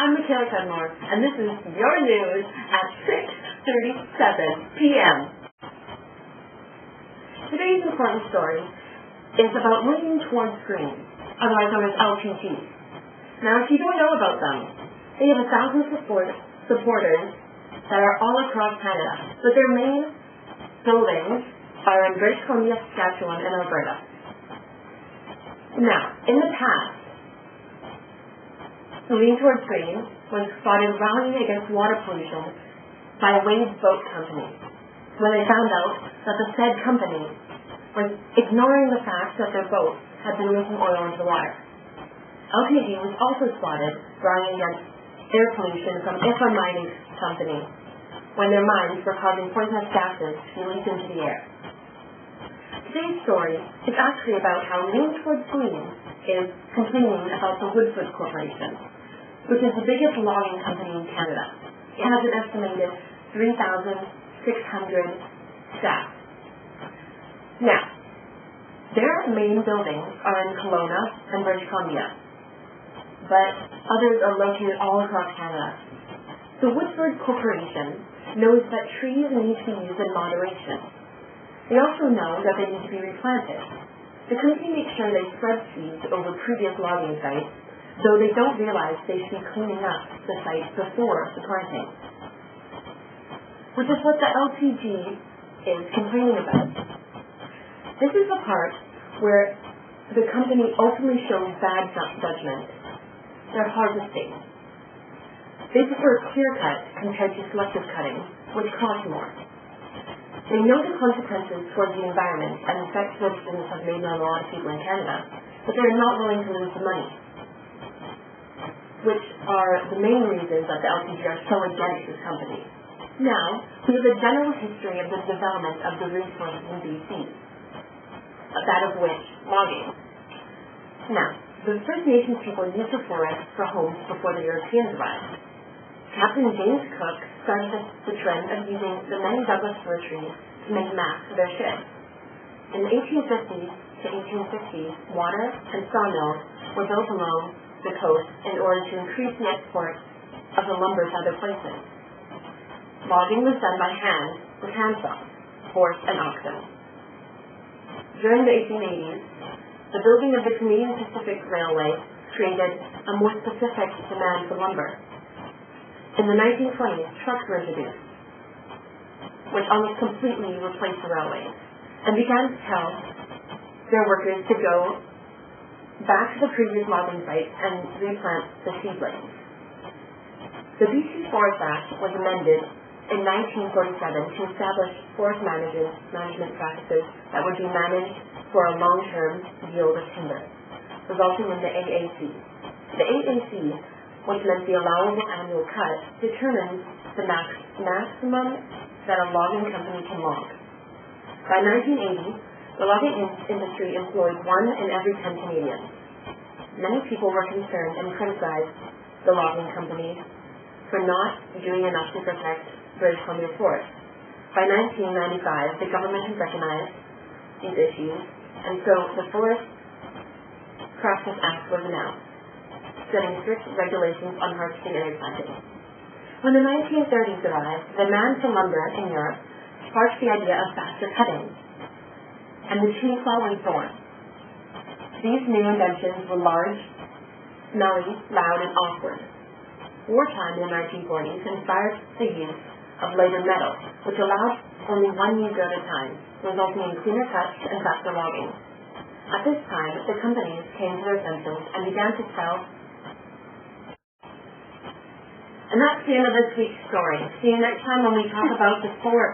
I'm Michaela Cudmore, and this is your news at 6:37 p.m. Today's important story is about moving towards green, otherwise known as LPGs. Now, if you don't know about them, they have 1,000 supporters that are all across Canada, but their main buildings are in British Columbia, Saskatchewan, and Alberta. Now, in the past, moving towards green was spotted rallying against water pollution by a Wave boat company when they found out that the said company was ignoring the fact that their boats had been leaking oil into the water. LPG was also spotted rallying against air pollution from IFA Mining Company when their mines were causing poisonous gases to be leaked into the air. Today's story is actually about how moving towards green is complaining about the Woodford Corporation, which is the biggest logging company in Canada. It has an estimated 3,600 staff. Now, their main buildings are in Kelowna and British Columbia, but others are located all across Canada. The Woodford Corporation knows that trees need to be used in moderation. They also know that they need to be replanted. The company makes sure they spread seeds over previous logging sites, though they don't realize they should be cleaning up the site before the planting, which is what the LPG is complaining about. This is the part where the company ultimately shows bad judgment. They're harvesting. They prefer clear cut compared to selective cutting, which costs more. They know the consequences towards the environment and the effects decisions have made on a lot of people in Canada, but they're not willing to lose the money, which are the main reasons that the LPG are so against this company. Now, we have a general history of the development of the resources in BC, that of which logging. Now, the First Nations people used the forest for homes before the Europeans arrived. Captain James Cook started the trend of using the many Douglas fir trees to make masts for their ships. In the 1850s to 1860s, water and sawmills were built along the coast in order to increase the export of the lumber to other places. Logging was done by hand with handsaws, horse, and oxen. During the 1880s, the building of the Canadian Pacific Railway created a more specific demand for lumber. In the 1920s, trucks were introduced, which almost completely replaced the railways, and began to tell their workers to go back to the previous logging site and replant the seedlings. The BC Forest Act was amended in 1947 to establish forest management practices that would be managed for a long-term yield of timber, resulting in the AAC. The AAC, which meant the allowable annual cut, determines the maximum that a logging company can log. By 1980, the logging industry employed 1 in every 10 Canadians. Many people were concerned and criticized the logging companies for not doing enough to protect British Columbia forests. By 1995, the government has recognized these issues, and so the Forest Practice Act was announced, setting strict regulations on harvesting and replanting. When the 1930s arrived, the demand for lumber in Europe sparked the idea of faster cutting, and the tree plow was born. These new inventions were large, smelly, loud, and awkward. Wartime in the 1940s inspired the use of lighter metal, which allowed only one user at a time, resulting in cleaner cuts and faster logging. At this time, the companies came to their senses and began to sell. And that's the end of this week's story. See you next time when we talk about the forest.